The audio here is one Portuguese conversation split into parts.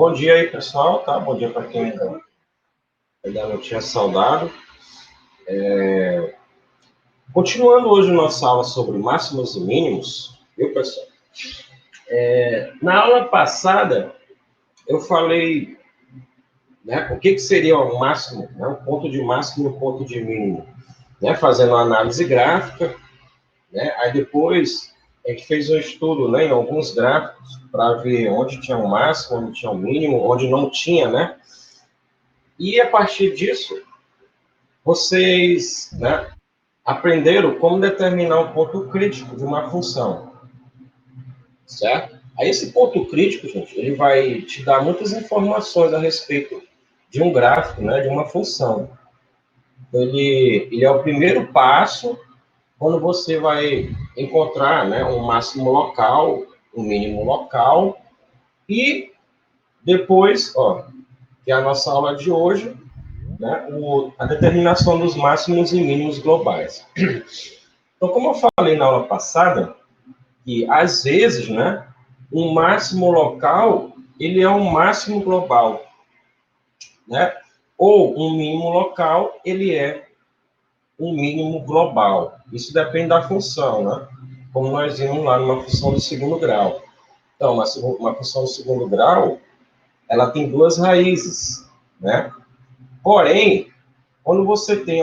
Bom dia aí, pessoal, tá? Bom dia para quem ainda não tinha saudado. Continuando hoje nossa aula sobre máximos e mínimos, viu, pessoal? Na aula passada, eu falei, né, o que seria o máximo, né, um ponto de máximo e um ponto de mínimo, né, fazendo uma análise gráfica, né, aí depois a gente fez um estudo, né, em alguns gráficos para ver onde tinha o máximo, onde tinha o mínimo, onde não tinha, né, e a partir disso, vocês, né, aprenderam como determinar um ponto crítico de uma função, certo? Aí esse ponto crítico, gente, ele vai te dar muitas informações a respeito de um gráfico, né, de uma função. Ele é o primeiro passo quando você vai encontrar, né, um máximo local, um mínimo local, e depois, ó, que é a nossa aula de hoje, né, a determinação dos máximos e mínimos globais. Então, como eu falei na aula passada, que às vezes, né, um máximo local, ele é um máximo global, né? Ou um mínimo local, ele é um mínimo global. Isso depende da função, né? Como nós vimos lá numa função do segundo grau. Então, uma função do segundo grau, ela tem duas raízes, né? Porém, quando você tem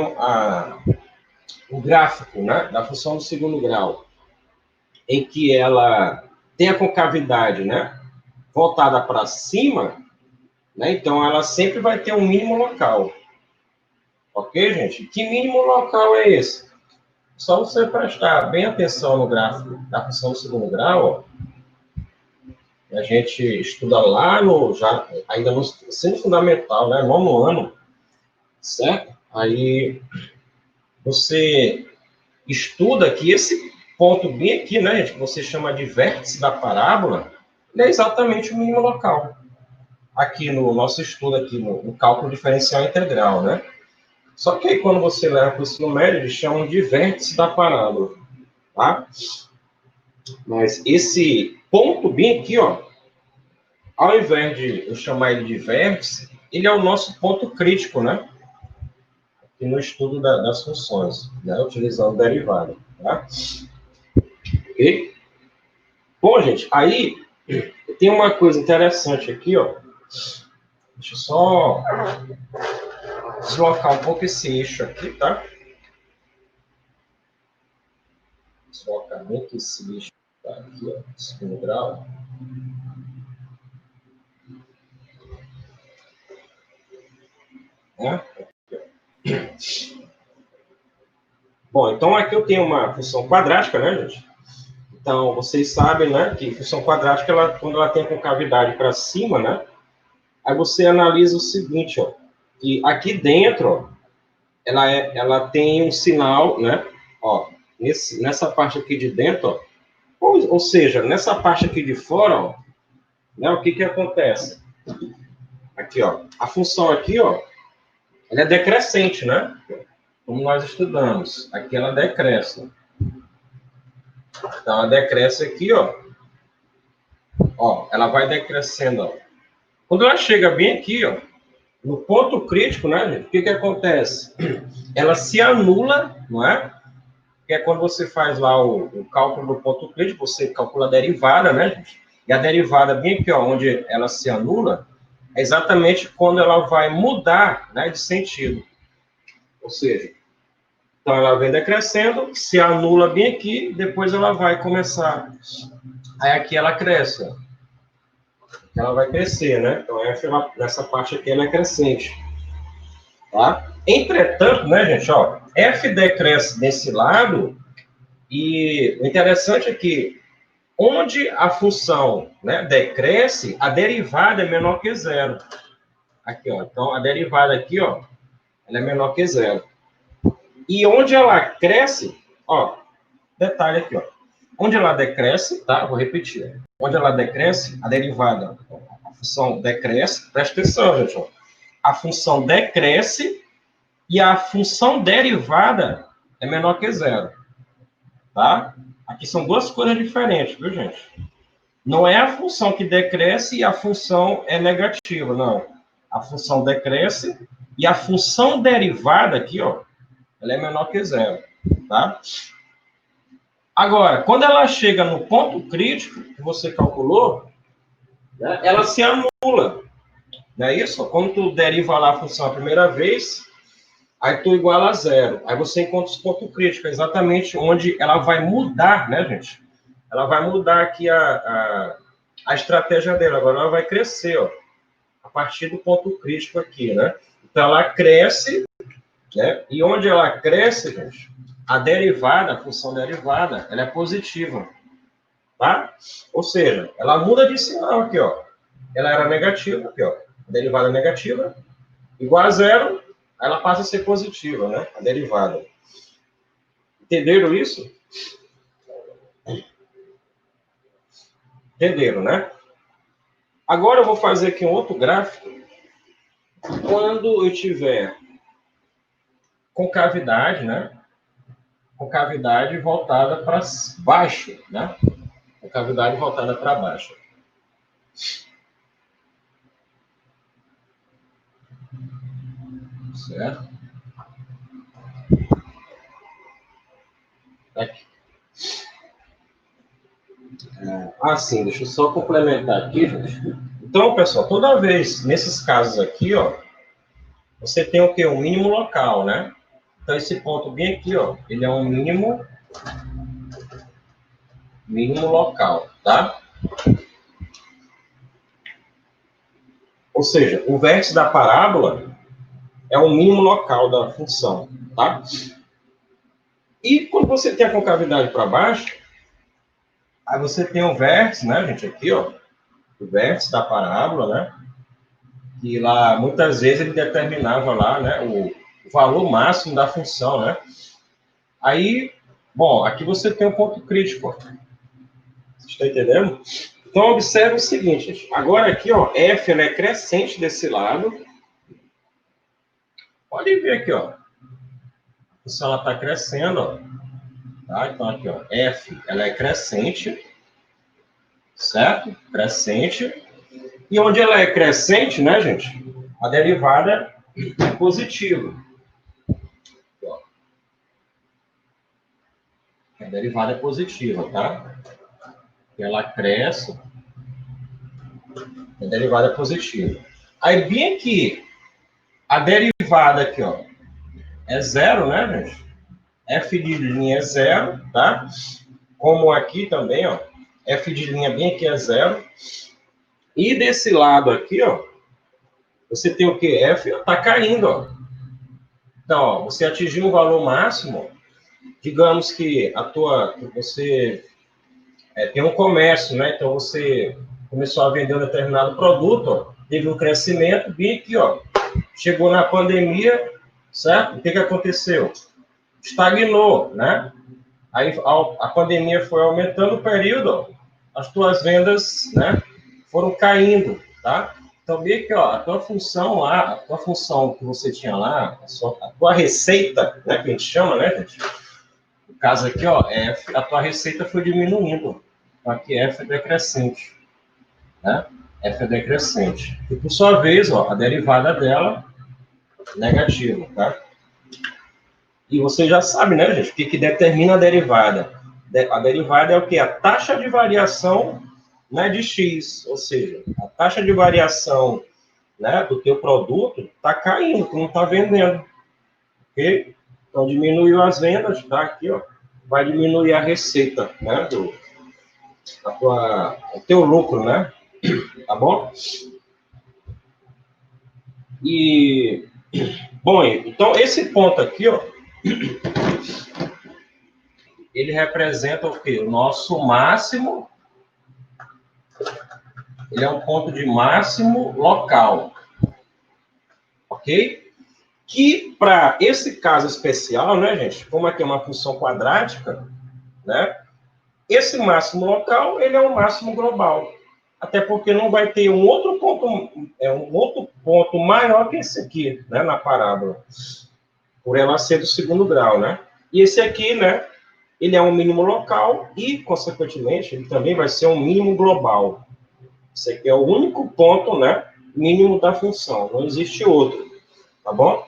o gráfico, né, da função do segundo grau, em que ela tem a concavidade, né, voltada para cima, né, então ela sempre vai ter um mínimo local. Ok, gente? Que mínimo local é esse? Só você prestar bem atenção no gráfico da função do segundo grau, ó, a gente estuda lá ainda no ensino fundamental, né, nono ano, certo? Aí você estuda que esse ponto bem aqui, né, gente, que você chama de vértice da parábola, ele é exatamente o mínimo local. Aqui no nosso estudo, aqui no cálculo diferencial integral, né? Só que aí, quando você leva para o ensino médio, eles chamam de vértice da parábola, tá? Mas esse ponto bem aqui, ó, ao invés de eu chamar ele de vértice, ele é o nosso ponto crítico, né? Aqui no estudo das funções, né? Utilizando derivada, tá? Ok? Bom, gente, aí tem uma coisa interessante aqui, ó. Deixa eu só deslocar um pouco esse eixo aqui, tá? Deslocar bem que esse eixo tá aqui, ó, segundo grau. Né? Bom, então aqui eu tenho uma função quadrática, né, gente? Então, vocês sabem, né, que função quadrática, quando ela tem a concavidade para cima, né, aí você analisa o seguinte, ó, que aqui dentro, ó, ela tem um sinal, né, ó, nessa parte aqui de dentro, ó, ou seja, nessa parte aqui de fora, ó, né, o que acontece? Aqui, ó, a função aqui, ó, ela é decrescente, né? Como nós estudamos. Aqui ela decresce. Então, ela decresce aqui, ó. Ó, ela vai decrescendo, ó. Quando ela chega bem aqui, ó, no ponto crítico, né, gente? O que acontece? Ela se anula, não é? Que é quando você faz lá o cálculo do ponto crítico, você calcula a derivada, né, gente? E a derivada bem aqui, ó, onde ela se anula, é exatamente quando ela vai mudar, né, de sentido. Ou seja, então ela vem decrescendo, se anula bem aqui, depois ela vai começar. Aí aqui ela cresce. Ela vai crescer, né? Então nessa parte aqui ela é crescente. Tá? Entretanto, né, gente, ó, f decresce desse lado, e o interessante é que onde a função, né, decresce, a derivada é menor que zero. Aqui, ó. Então, a derivada aqui, ó, ela é menor que zero. E onde ela cresce, ó, detalhe aqui, ó. Onde ela decresce, tá? Vou repetir. Onde ela decresce, a derivada, a função decresce, presta atenção, gente, ó. A função decresce e a função derivada é menor que zero, tá? Aqui são duas coisas diferentes, viu, gente? não é a função que decresce e a função é negativa, não. A função decresce e a função derivada aqui, ó, ela é menor que zero, tá? Agora, quando ela chega no ponto crítico que você calculou, né, ela se anula, não é isso? Quando tu deriva lá a função a primeira vez, aí tu iguala a zero. Aí você encontra os pontos críticos, exatamente onde ela vai mudar, né, gente? Ela vai mudar aqui a estratégia dela. Agora ela vai crescer, ó, a partir do ponto crítico aqui, né? Então ela cresce, né? E onde ela cresce, gente, a derivada, a função derivada, ela é positiva, tá? Ou seja, ela muda de sinal aqui, ó. Ela era negativa, aqui, ó. A derivada é negativa, igual a zero, ela passa a ser positiva, né? A derivada. Entenderam isso? Entenderam, né? Agora eu vou fazer aqui um outro gráfico. Quando eu tiver concavidade, né? Concavidade voltada para baixo, né? Concavidade voltada para baixo. Certo? Aqui. Sim, deixa eu só complementar aqui, gente. Então, pessoal, toda vez, nesses casos aqui, ó, você tem o quê? Um mínimo local, né? Então, esse ponto bem aqui, ó, ele é um mínimo local, tá? Ou seja, o vértice da parábola é o mínimo local da função, tá? E quando você tem a concavidade para baixo, aí você tem o vértice, né, gente, aqui, ó, o vértice da parábola, né? Que lá, muitas vezes, ele determinava lá, né, o valor máximo da função, né? Aí, bom, aqui você tem um ponto crítico, ó. Vocês estão entendendo? Então, observe o seguinte, gente. Agora aqui, ó, F, ela é crescente desse lado. Pode ver aqui, ó. A função, ela está crescendo, ó. Tá? Então, aqui, ó, F, ela é crescente, certo? Crescente. E onde ela é crescente, né, gente? A derivada é positiva. Ó. A derivada é positiva, tá? Ela cresce, a derivada é positiva. Aí, bem aqui, a derivada aqui, ó, é zero, né, gente? F de linha é zero, tá? Como aqui também, ó, F de linha bem aqui é zero. E desse lado aqui, ó, você tem o quê? F está caindo, ó. Então, ó, você atingiu um valor máximo, digamos que você tem um comércio, né? Então, você começou a vender um determinado produto, ó, teve um crescimento, bem aqui, ó, chegou na pandemia, certo? O que aconteceu? Estagnou, né? Aí a pandemia foi aumentando o período, ó, as tuas vendas, né, foram caindo, tá? Então, vê que, ó, a tua função lá, a tua função que você tinha lá, a tua receita, né, que a gente chama, né, gente? No caso aqui, ó, F, a tua receita foi diminuindo. Então, aqui F é decrescente, né? F é decrescente. E, por sua vez, ó, a derivada dela, negativa, tá? E você já sabe, né, gente, o que determina a derivada? A derivada é o quê? A taxa de variação, né, de x, ou seja, a taxa de variação, né, do teu produto está caindo, tu não está vendendo, ok? Então, diminuiu as vendas, tá aqui, ó, vai diminuir a receita, né, o teu lucro, né, tá bom? E, bom, então, esse ponto aqui, ó, ele representa o quê? O nosso máximo. Ele é um ponto de máximo local, ok? Que, para esse caso especial, né, gente, como aqui é uma função quadrática, né, esse máximo local, ele é um máximo global. Até porque não vai ter um outro ponto maior que esse aqui, né, na parábola, por ela ser do segundo grau, né? E esse aqui, né, ele é um mínimo local e, consequentemente, ele também vai ser um mínimo global. Esse aqui é o único ponto, né, mínimo da função, não existe outro, tá bom?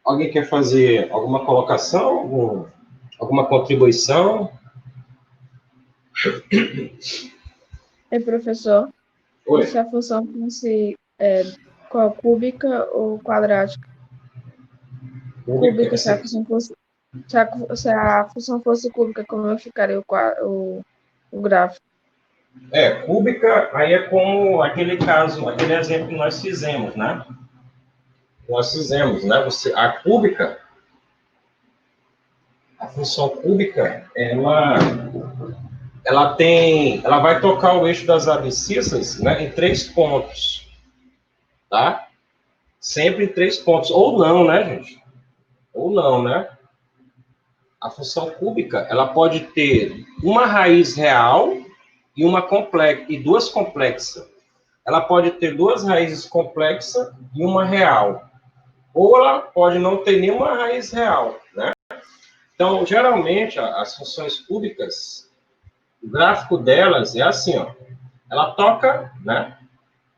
Alguém quer fazer alguma colocação, alguma contribuição? Professor, Oi. e se a função fosse cúbica ou quadrática? Cúbica, se a função fosse, se a função fosse cúbica, como ficaria o gráfico? Cúbica, aí é como aquele caso, aquele exemplo que nós fizemos, né? A cúbica, a função cúbica, ela vai tocar o eixo das abscissas, né, em 3 pontos, tá? Sempre em 3 pontos, ou não, né, gente? Ou não, né? A função cúbica, ela pode ter uma raiz real e uma complexa e duas complexas. Ela pode ter duas raízes complexas e uma real. Ou ela pode não ter nenhuma raiz real, né? Então, geralmente, as funções cúbicas, o gráfico delas é assim, ó. Ela toca, né?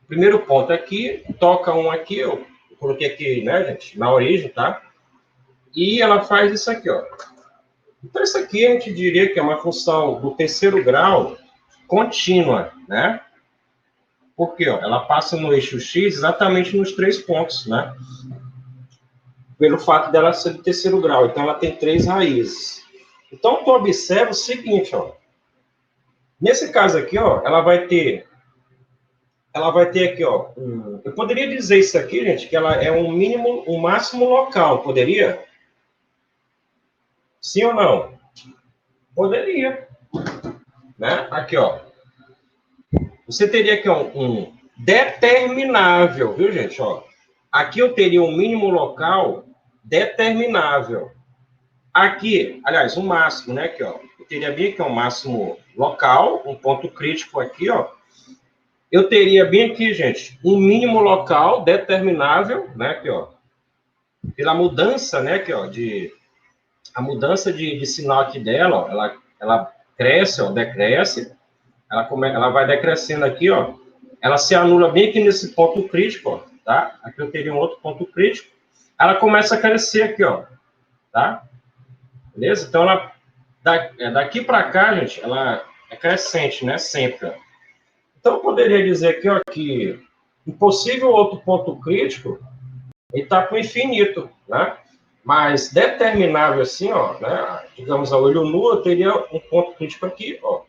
O primeiro ponto aqui, toca um aqui, eu coloquei aqui, né, gente, na origem, tá? E ela faz isso aqui, ó. Então, isso aqui a gente diria que é uma função do terceiro grau contínua, né? Porque, ó, ela passa no eixo x exatamente nos 3 pontos, né? Pelo fato dela ser do terceiro grau. Então, ela tem 3 raízes. Então, tu observa o seguinte, ó. Nesse caso aqui, ó, ela vai ter aqui, ó, eu poderia dizer isso aqui, gente, que ela é um mínimo, um máximo local, poderia? Sim ou não? Poderia, né? Aqui, ó. Você teria aqui um determinável, viu, gente, ó. Aqui eu teria um mínimo local determinável. Aqui, aliás, um máximo, né, aqui, ó. Eu teria bem aqui um máximo local, um ponto crítico aqui, ó. Eu teria bem aqui, gente, um mínimo local determinável, né, aqui, ó, pela mudança, né, aqui, ó, a mudança de sinal aqui dela, ó, ela cresce, ó, decresce, ela vai decrescendo aqui, ó, ela se anula bem aqui nesse ponto crítico, ó, tá? Aqui eu teria um outro ponto crítico, ela começa a crescer aqui, ó, tá? Beleza? Então, daqui para cá, gente, ela é crescente, né, sempre, ó. Então, eu poderia dizer aqui, ó, que um possível outro ponto crítico, ele está com infinito, né? Mas determinável assim, ó, né? Digamos, a olho nu, eu teria um ponto crítico aqui, ó.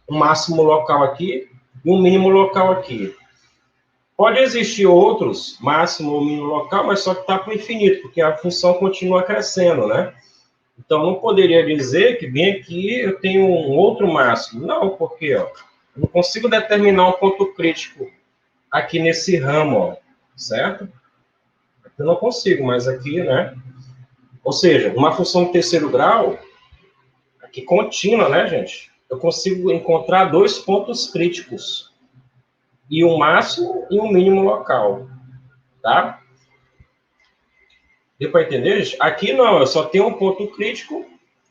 Um máximo local aqui e um mínimo local aqui. Pode existir outros, máximo ou mínimo local, mas só que está com infinito, porque a função continua crescendo, né? Então, não poderia dizer que bem aqui eu tenho um outro máximo. Não, porque, ó, eu não consigo determinar um ponto crítico aqui nesse ramo, ó, certo? Eu não consigo, mas aqui, né? Ou seja, uma função de terceiro grau, aqui contínua, né, gente? Eu consigo encontrar 2 pontos críticos. E um máximo e um mínimo local. Tá? Deu para entender, gente? Aqui não, eu só tenho um ponto crítico.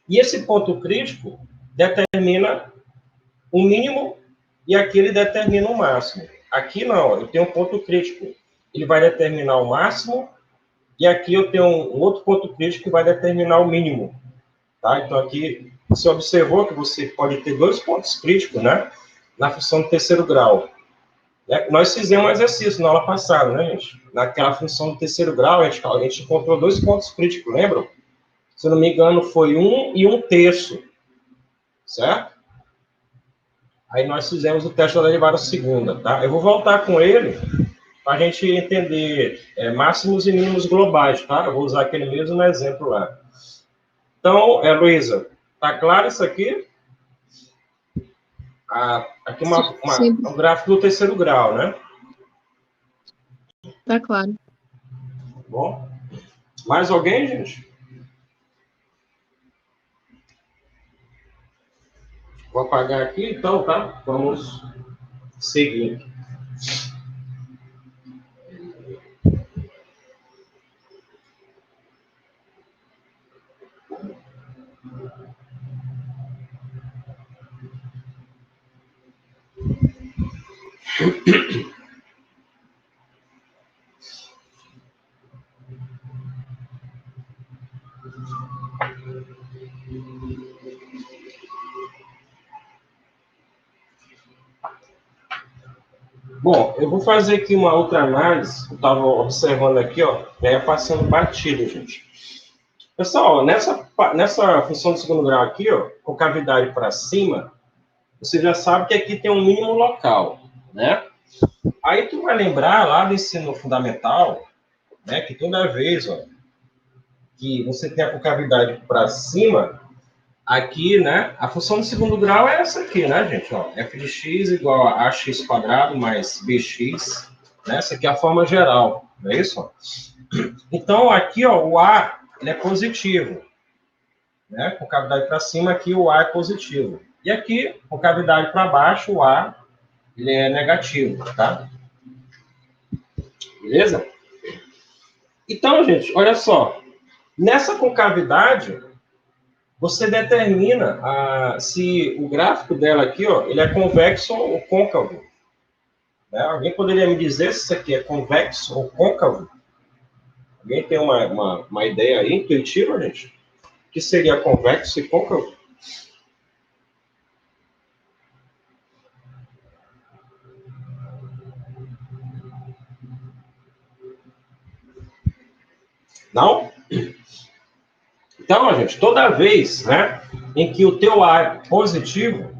E esse ponto crítico determina o mínimo e aqui ele determina o máximo. Aqui não, eu tenho um ponto crítico. Ele vai determinar o máximo e aqui eu tenho um outro ponto crítico que vai determinar o mínimo. Tá? Então, aqui você observou que você pode ter 2 pontos críticos, né? Na função do terceiro grau. Né? Nós fizemos um exercício na aula passada, né, gente? Naquela função do terceiro grau, a gente encontrou 2 pontos críticos, lembram? Se eu não me engano, foi 1 e 1/3, certo? Aí nós fizemos o teste da derivada segunda, tá? Eu vou voltar com ele para a gente entender máximos e mínimos globais, tá? Eu vou usar aquele mesmo exemplo lá. Então, Luísa, tá claro isso aqui? Aqui Sim, um gráfico do terceiro grau, né? tá claro. Bom, mais alguém, gente? Vou apagar aqui, então, tá? Vamos seguir. Bom, eu vou fazer aqui uma outra análise. Eu estava observando aqui, ó, é passando batido, gente. Pessoal, nessa função de segundo grau aqui, ó, com cavidade para cima, você já sabe que aqui tem um mínimo local, né? Aí tu vai lembrar lá do ensino fundamental, né, que toda vez, ó, que você tem a concavidade para cima, aqui, né, a função de segundo grau é essa aqui, né, gente? Ó, f de x igual a ax quadrado mais bx, né? Essa aqui é a forma geral, não é isso? Então, aqui, ó, o a ele é positivo, né? Com cavidade para cima, aqui o a é positivo. E aqui, com cavidade para baixo, o a ele é negativo, tá? Beleza? Então, gente, olha só. Nessa concavidade, você determina se o gráfico dela aqui, ó, ele é convexo ou côncavo. Né? Alguém poderia me dizer se isso aqui é convexo ou côncavo? Alguém tem uma ideia aí intuitiva, gente? O que seria convexo e côncavo? Não? Então, gente, toda vez, né, em que o teu A é positivo,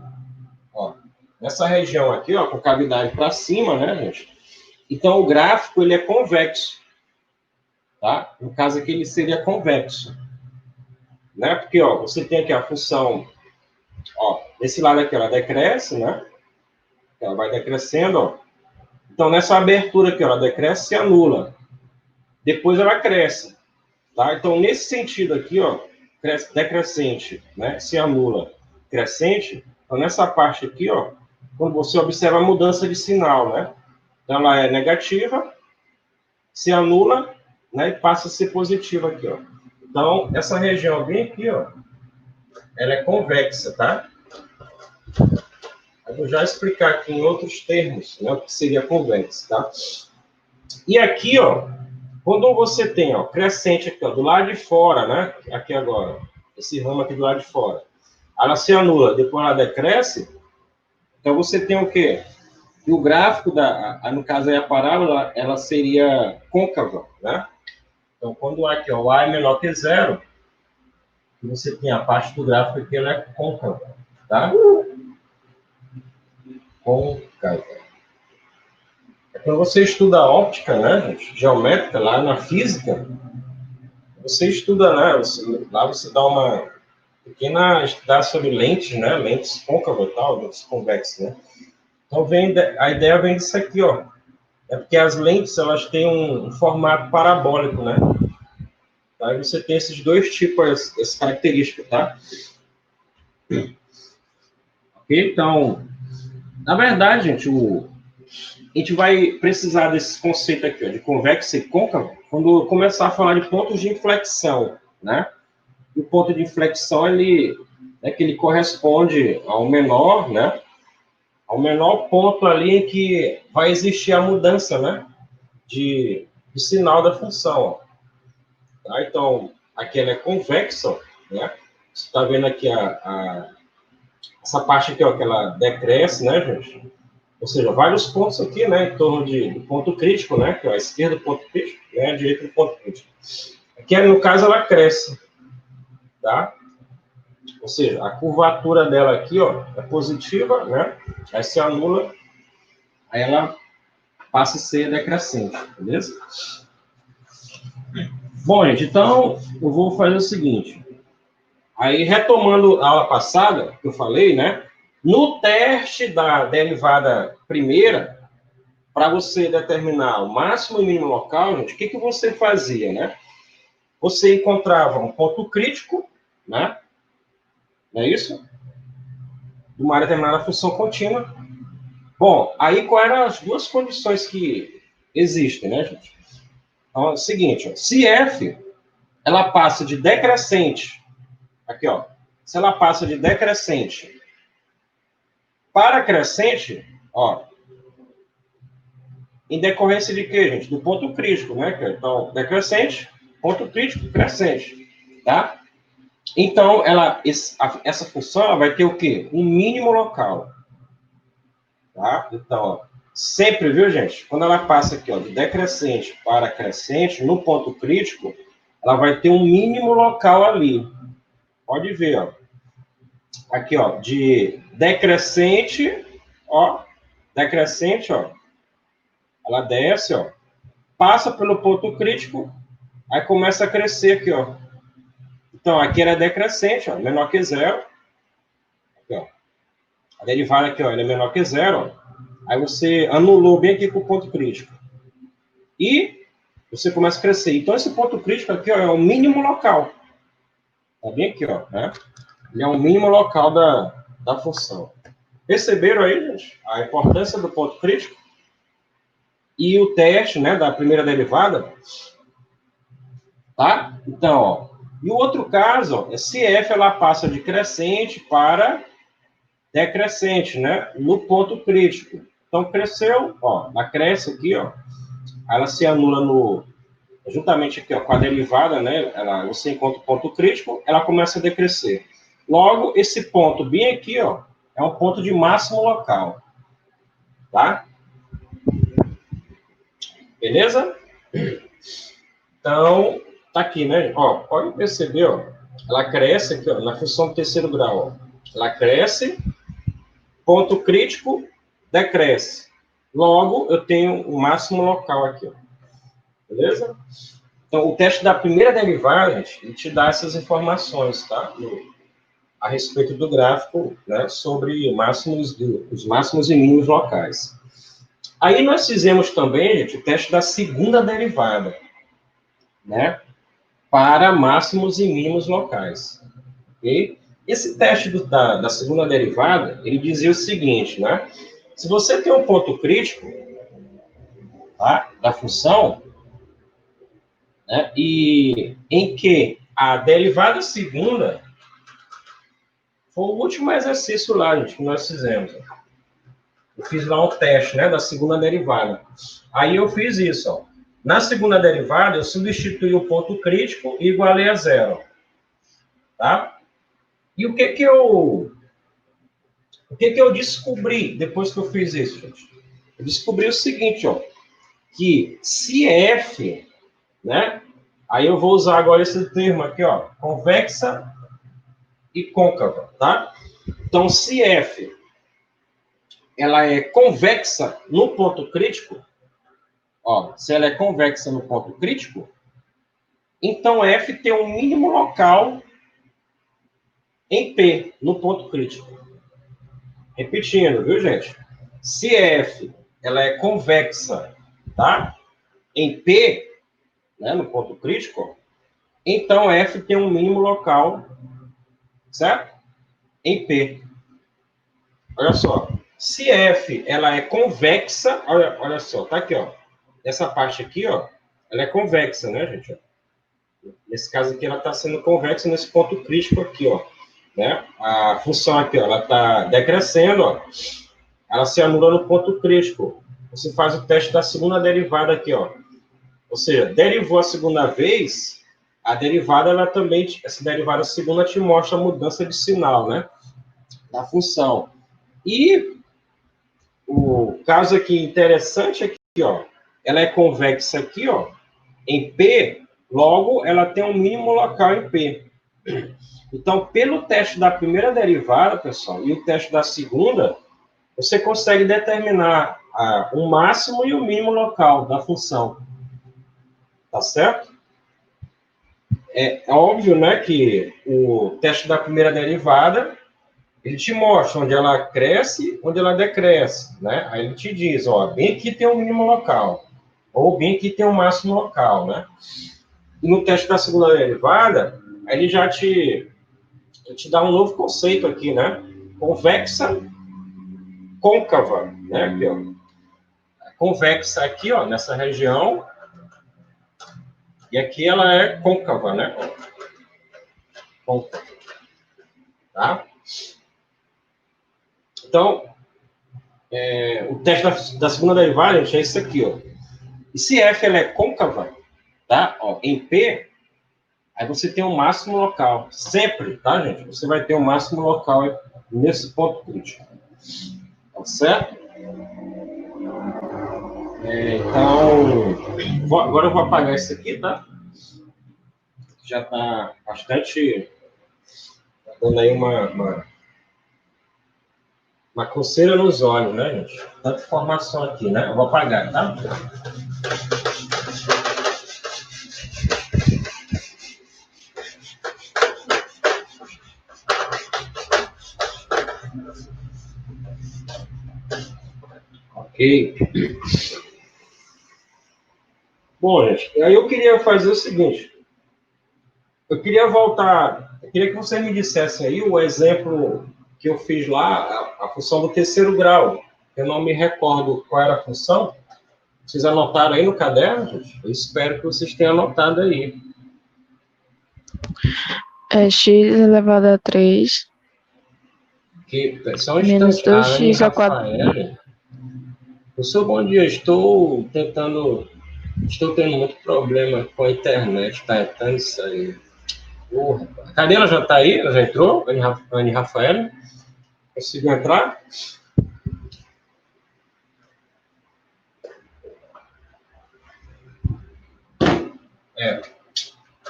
ó, nessa região aqui, ó, com cavidade para cima, né, gente? Então, o gráfico, ele é convexo, tá? No caso aqui, ele seria convexo, né? Porque, ó, você tem aqui a função, ó, desse lado aqui, ela decresce, né? Ela vai decrescendo, ó. Então, nessa abertura aqui, ó, ela decresce e se anula. Depois ela cresce, tá? Então, nesse sentido aqui, ó, decrescente, né? Se anula, crescente. Então, nessa parte aqui, ó, quando você observa a mudança de sinal, né? Então, ela é negativa, se anula, né? E passa a ser positiva aqui, ó. Então, essa região bem aqui, ó, ela é convexa, tá? Eu vou já explicar aqui em outros termos, né, o que seria convexo, tá? E aqui, ó, quando você tem, ó, crescente aqui, ó, do lado de fora, né? Aqui agora, esse ramo aqui do lado de fora, ela se anula, depois ela decresce, então você tem o quê? E o gráfico no caso aí a parábola, ela seria côncava, né? Então, quando aqui, ó, o A é menor que zero, você tem a parte do gráfico aqui, ela é côncava, tá? Côncava. Quando você estuda óptica, né, gente, geométrica, lá na física, você estuda, né, lá você dá uma pequena estudar sobre lentes, né, lentes côncavas e tal, lentes convexas, né. Então, a ideia vem disso aqui, ó. É porque as lentes, elas têm um formato parabólico, né. Aí você tem esses dois tipos, essas características, tá? Ok? Então, na verdade, gente, a gente vai precisar desse conceito aqui, ó, de convexo e côncavo, quando começar a falar de pontos de inflexão, né? E o ponto de inflexão, ele é que ele corresponde ao menor, né? Ao menor ponto ali em que vai existir a mudança, né? De sinal da função, ó. Tá? Então, aqui ela é convexa, né? Você está vendo aqui essa parte aqui, ó, que ela decresce, né, gente? Ou seja, vários pontos aqui, né, em torno do ponto crítico, né, que é a esquerda do ponto crítico, né, a direita do ponto crítico. Aqui, no caso, ela cresce, tá? Ou seja, a curvatura dela aqui, ó, é positiva, né? Aí se anula, aí ela passa a ser decrescente, beleza? Bom, gente, então eu vou fazer o seguinte. Aí, retomando a aula passada, que eu falei, né? No teste da derivada primeira, para você determinar o máximo e mínimo local, gente, o que você fazia, né? Você encontrava um ponto crítico, né? Não é isso? De uma determinada função contínua. Bom, aí quais eram as duas condições que existem, né, gente? Então, é o seguinte, ó, se f ela passa de decrescente, aqui, ó, se ela passa de decrescente para crescente, ó, Em decorrência de quê, gente? Do ponto crítico, né? Então, decrescente, ponto crítico, crescente, tá? Então, essa função ela vai ter o quê? Um mínimo local, tá? Então, ó, sempre, viu, gente? Quando ela passa aqui, ó, de decrescente para crescente, no ponto crítico, ela vai ter um mínimo local ali. Pode ver, ó. Aqui, ó, de decrescente, ó, ela desce, ó, passa pelo ponto crítico, aí começa a crescer aqui, ó. Então, aqui ela é decrescente, ó, menor que zero. Aqui, ó. A derivada aqui, ó, ela é menor que zero, ó. Aí você anulou bem aqui com o ponto crítico. E você começa a crescer. Então, esse ponto crítico aqui, ó, é o mínimo local. Tá bem aqui, ó, né? Ele é o mínimo local da função. Perceberam aí, gente, a importância do ponto crítico? E o teste, né, da primeira derivada, tá? Então, ó, e o outro caso, ó, é se f ela passa de crescente para decrescente, né, no ponto crítico. Então, cresceu, ó, ela cresce aqui, ó, ela se anula juntamente aqui, ó, com a derivada, né, você encontra o ponto crítico, ela começa a decrescer. Logo, esse ponto bem aqui, ó, é um ponto de máximo local, tá? Beleza? Então, tá aqui, né? Ó, pode perceber, ó, ela cresce aqui, ó, na função do terceiro grau, ó. Ela cresce, ponto crítico, decresce. Logo, eu tenho o máximo local aqui, ó. Beleza? Então, o teste da primeira derivada, gente, ele te dá essas informações, tá? A respeito do gráfico, né, sobre os máximos e mínimos locais. Aí nós fizemos também, gente, o teste da segunda derivada, né, para máximos e mínimos locais. Okay? Esse teste da segunda derivada, ele dizia o seguinte, né? Se você tem um ponto crítico, tá, da função, né, e em que a derivada segunda foi o último exercício lá, gente, que nós fizemos. Eu fiz lá um teste, né, da segunda derivada. Aí eu fiz isso, ó. Na segunda derivada, eu substituí o ponto crítico e igualei a zero. Tá? E o que eu descobri depois que eu fiz isso, gente? Eu descobri o seguinte, ó, que se f, né? Aí eu vou usar agora esse termo aqui, ó, convexa e côncava, tá? Então, se f ela é convexa no ponto crítico, ó, se ela é convexa no ponto crítico, então f tem um mínimo local em P, no ponto crítico. Repetindo, viu, gente? Se f ela é convexa, tá? Em P, né, no ponto crítico, então f tem um mínimo local, certo? Em P. Olha só. Se f ela é convexa, olha só, tá aqui, ó. Essa parte aqui, ó, ela é convexa, né, gente? Nesse caso aqui, ela está sendo convexa nesse ponto crítico aqui, ó. Né? A função aqui, ó, ela está decrescendo, ó. Ela se anula no ponto crítico. Você faz o teste da segunda derivada aqui, ó. Ou seja, derivou a segunda vez, a derivada, ela também, essa derivada segunda te mostra a mudança de sinal, né? Da função. E o caso aqui interessante aqui, ó, ela é convexa aqui, ó, em P, logo ela tem um mínimo local em P. Então, pelo teste da primeira derivada, pessoal, e o teste da segunda, você consegue determinar o máximo e o mínimo local da função. Tá certo? É óbvio, né, que o teste da primeira derivada, ele te mostra onde ela cresce, onde ela decresce, né? Aí ele te diz, ó, bem aqui tem um mínimo local, ou bem aqui tem um máximo local, né? E no teste da segunda derivada, aí ele já te dá um novo conceito aqui, né? Convexa, côncava, né? Aqui, ó. Convexa aqui, ó, nessa região, e aqui ela é côncava, né? Côncava, tá? Então, o teste da segunda derivada, gente, é isso aqui, ó. E se F ela é côncava, tá? Ó, em P, aí você tem um máximo local. Sempre, tá, gente? Você vai ter um máximo local nesse ponto crítico. Tá certo? Então, agora eu vou apagar isso aqui, tá? Já está bastante. Tá dando aí uma coceira nos olhos, né, gente? Tanta informação aqui, né? Eu vou apagar, tá? Ok. Bom, gente, aí eu queria fazer o seguinte. Eu queria voltar. Eu queria que você me dissesse aí o exemplo que eu fiz lá, a função do terceiro grau. Eu não me recordo qual era a função. Vocês anotaram aí no caderno, gente? Eu espero que vocês tenham anotado aí. É x elevado a 3 Só um menos instante. A Anne 2x ao quadrado. Rafael. O seu bom dia. Estou tendo muito problema com a internet. Tá entrando isso aí. Porra. Cadê ela? Já está aí? Ela já entrou? Anne Rafael? Conseguiu entrar?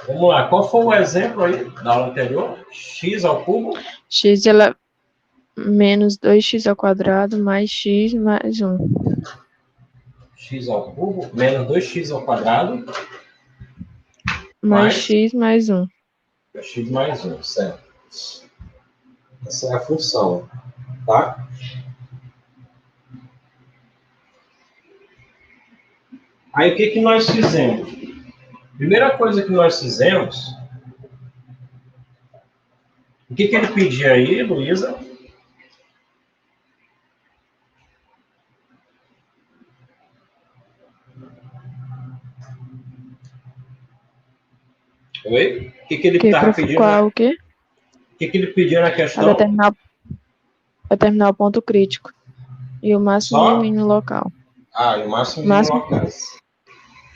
Vamos lá. Qual foi o exemplo aí da aula anterior? X ao cubo? Menos 2x ao quadrado mais x mais 1. X ao cubo menos 2x ao quadrado Mais x mais 1. x mais 1, certo? Essa é a função, tá? Aí o que nós fizemos? Primeira coisa que nós fizemos, o que ele pedia aí, Luísa? Oi? O que ele estava pedindo? Qual o quê? O que ele pediu na questão? Determinar o ponto crítico. E o máximo e o mínimo local. Ah, e o máximo e o mínimo locais.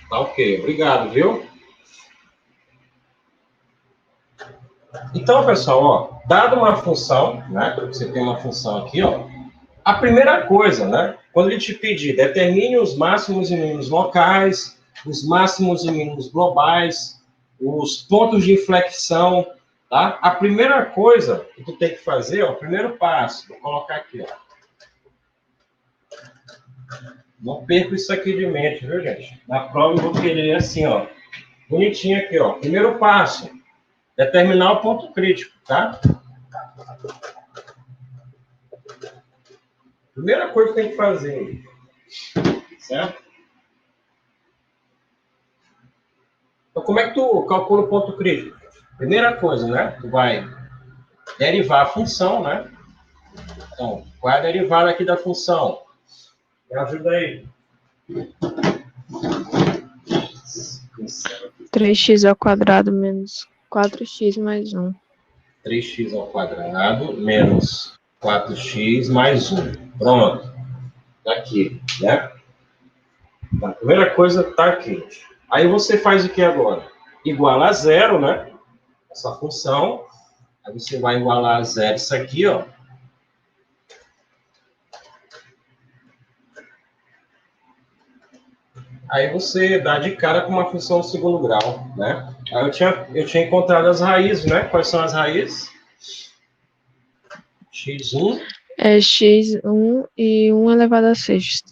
Tá ok, obrigado, viu? Então, pessoal, ó, dado uma função, né? Você tem uma função aqui, ó. A primeira coisa, né? Quando ele te pedir, determine os máximos e mínimos locais, os máximos e mínimos globais, os pontos de inflexão, tá? A primeira coisa que tu tem que fazer, ó, o primeiro passo, vou colocar aqui, ó. Não perco isso aqui de mente, viu, gente? Na prova eu vou querer assim, ó, bonitinho aqui, ó. Primeiro passo, determinar o ponto crítico, tá? Primeira coisa que tem que fazer, certo? Então, como é que tu calcula o ponto crítico? Primeira coisa, né? Tu vai derivar a função, né? Então, qual é a derivada aqui da função? Me ajuda aí. 3x ao quadrado menos 4x mais 1. 3x ao quadrado menos 4x mais 1. Pronto. Tá aqui, né? A primeira coisa tá aqui. Aí você faz o que agora? Igual a zero, né? Essa função. Aí você vai igualar a zero isso aqui, ó. Aí você dá de cara com uma função de segundo grau, né? Aí eu tinha encontrado as raízes, né? Quais são as raízes? x1. É x1 e 1 elevado a 6.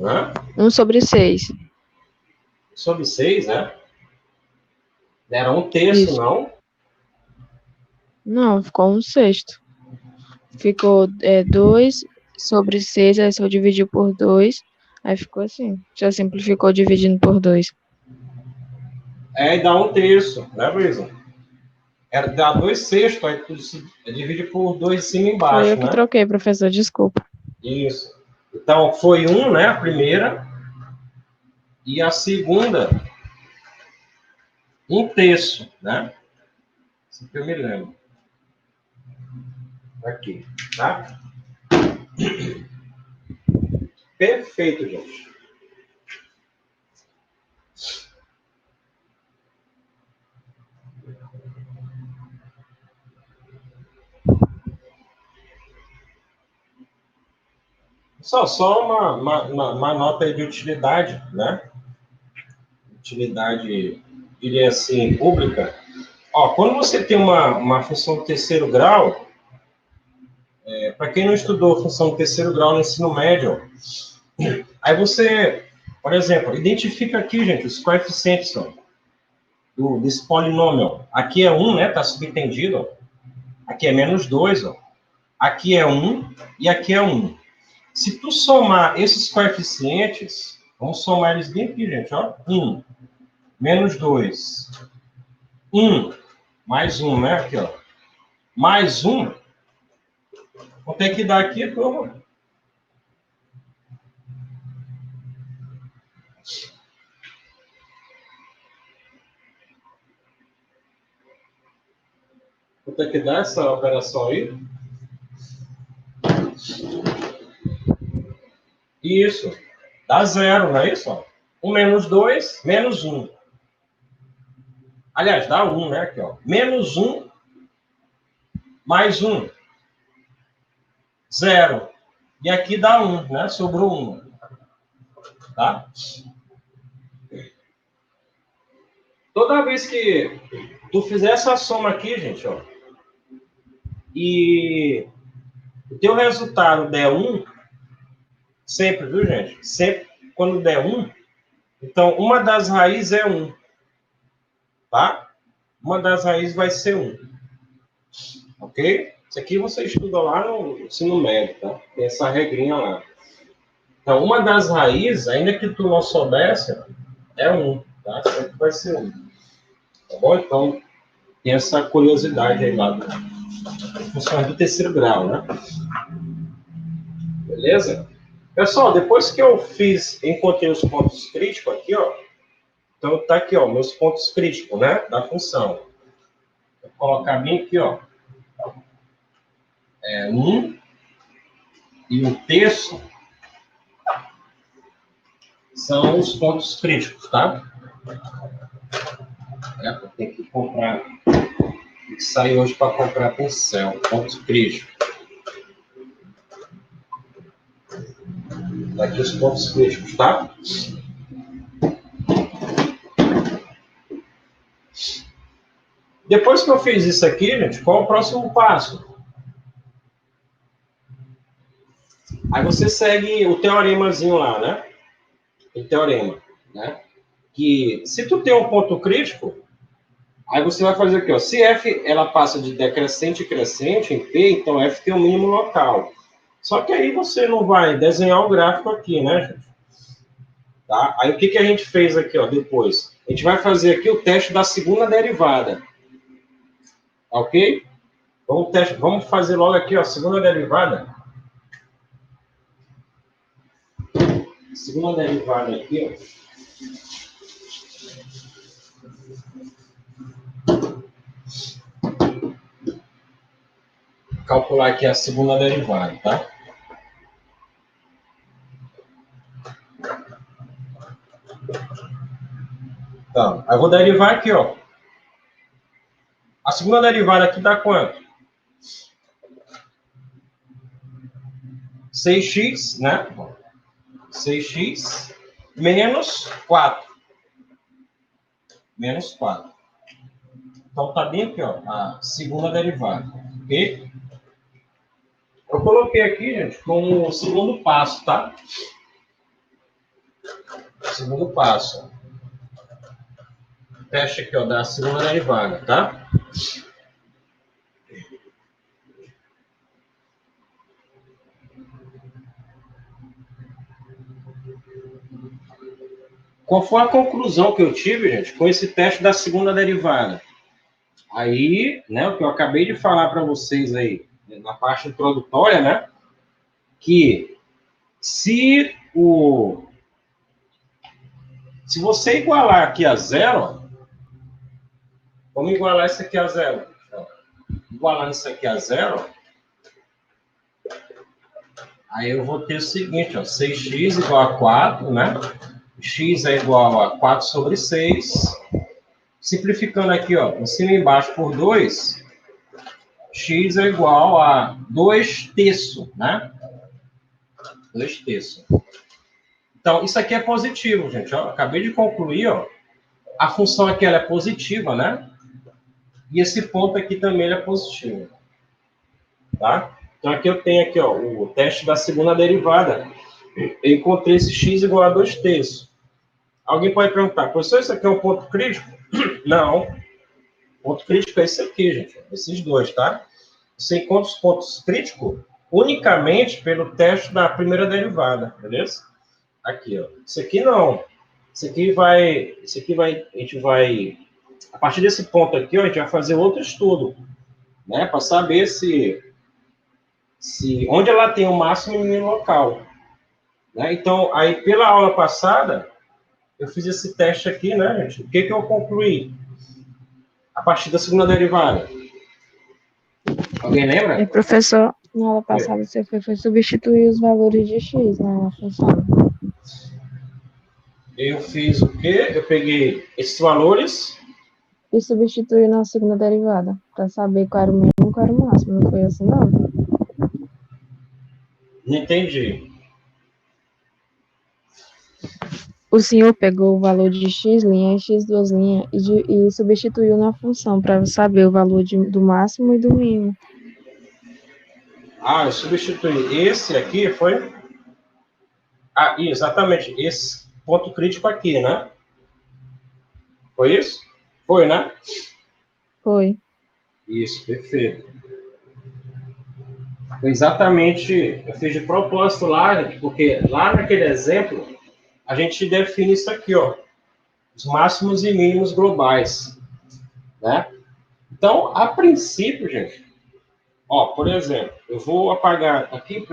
Hã? 1 sobre 6. Sobre 6, né? Era um terço, Isso. não? Não, ficou 1/6. Ficou 2 sobre 6, aí se eu dividir por 2, aí ficou assim. Já simplificou dividindo por 2. É, e dá um terço, né, Luísa? Dá 2/6, aí tu divide por 2 em cima e Foi embaixo, eu que né? troquei, professor, desculpa. Isso. Então, foi 1, né, a primeira. E a segunda, 1/3, né? Isso que eu me lembro. Aqui, tá? Perfeito, gente. Só uma nota aí de utilidade, né? Utilidade, diria assim, pública. Ó, quando você tem uma função de terceiro grau, para quem não estudou função de terceiro grau no ensino médio, aí você, por exemplo, identifica aqui, gente, os coeficientes ó, desse polinômio. Aqui é 1, né? Está subentendido. Ó. Aqui é -2, ó. Aqui é 1 e aqui é 1. Se tu somar esses coeficientes, vamos somar eles bem aqui, gente, ó. 1, -2, 1, mais 1, né? Aqui, ó. Mais 1. Vou ter que dar aqui, turma. Vou ter que dar essa operação aí. Isso. Dá 0, não é isso? Ó? 1 -2, -1. Aliás, dá 1, né? Aqui, ó. -1, mais 1. 0. E aqui dá 1, né? Sobrou 1. Tá? Toda vez que tu fizer essa soma aqui, gente, ó, e o teu resultado der 1, sempre, viu, gente? Sempre, quando der 1, então, uma das raízes é 1, tá? Uma das raízes vai ser 1. Ok? Isso aqui você estuda lá no ensino médio, tá? Tem essa regrinha lá. Então, uma das raízes, ainda que tu não soubesse, é 1, tá? Sempre vai ser 1. Tá bom? Então, tem essa curiosidade aí lá das funções do terceiro grau, né? Beleza? Pessoal, depois que eu encontrei os pontos críticos aqui, ó. Então, tá aqui, ó, meus pontos críticos, né? Da função. Vou colocar bem aqui, ó. 1 e 1/3 são os pontos críticos, tá? Eu tenho que comprar. Tem que sair hoje para comprar pincel. Pontos críticos. Tá aqui os pontos críticos, tá? Depois que eu fiz isso aqui, gente, qual é o próximo passo? Aí você segue o teoremazinho lá, né? O teorema, né? Que se tu tem um ponto crítico, aí você vai fazer aqui, ó. Se F ela passa de decrescente em crescente em P, então F tem um mínimo local. Só que aí você não vai desenhar o gráfico aqui, né, gente? Tá? Aí o que a gente fez aqui, ó, depois? A gente vai fazer aqui o teste da segunda derivada. Ok? Vamos fazer logo aqui, ó, segunda derivada. Segunda derivada aqui, ó. Calcular aqui a segunda derivada, tá? Então, aí eu vou derivar aqui, ó. A segunda derivada aqui dá quanto? 6x, né? 6x menos 4. Menos 4. Então, tá bem aqui, ó, a segunda derivada, ok? Eu coloquei aqui, gente, como o segundo passo, tá? Segundo passo. Teste aqui, ó, da segunda derivada, tá? Qual foi a conclusão que eu tive, gente, com esse teste da segunda derivada? Aí, né, o que eu acabei de falar para vocês aí, na parte introdutória, né, que se você igualar aqui a 0, vamos igualar isso aqui a 0. Igualando isso aqui a 0, Aí eu vou ter o seguinte, ó, 6x igual a 4, né? X é igual a 4 sobre 6. Simplificando aqui, ó, em cima e embaixo por 2, x é igual a 2 terços, né? 2 terços. Então, isso aqui é positivo, gente. Ó, acabei de concluir, ó. A função aqui ela é positiva, né? E esse ponto aqui também ele é positivo. Tá? Então, aqui eu tenho aqui, ó, o teste da segunda derivada. Eu encontrei esse x igual a 2 terços. Alguém pode perguntar, professor, isso aqui é um ponto crítico? Não. O ponto crítico é esse aqui, gente. Esses dois, tá? Você encontra os pontos críticos unicamente pelo teste da primeira derivada, beleza? Aqui, ó. Isso aqui não. Isso aqui vai, a gente vai, a partir desse ponto aqui, ó, a gente vai fazer outro estudo, né? Para saber onde ela tem o máximo e o mínimo local. Né? Então, aí, pela aula passada, eu fiz esse teste aqui, né, gente? O que eu concluí? A partir da segunda derivada. Alguém lembra? E, professor, na aula passada você foi substituir os valores de x, né, na função. Eu fiz o quê? Eu peguei esses valores E substituir na segunda derivada, para saber qual era o mínimo e qual era o máximo. Não foi assim, não? Não entendi. O senhor pegou o valor de x' e x2' e substituiu na função para saber o valor do máximo e do mínimo. Ah, eu substituí esse aqui, foi? Ah, exatamente, esse ponto crítico aqui, né? Foi isso? Foi, né? Foi. Isso, perfeito. Foi exatamente, eu fiz de propósito lá, gente, porque lá naquele exemplo, a gente define isso aqui, ó. Os máximos e mínimos globais, né? Então, a princípio, gente, ó, por exemplo, eu vou apagar aqui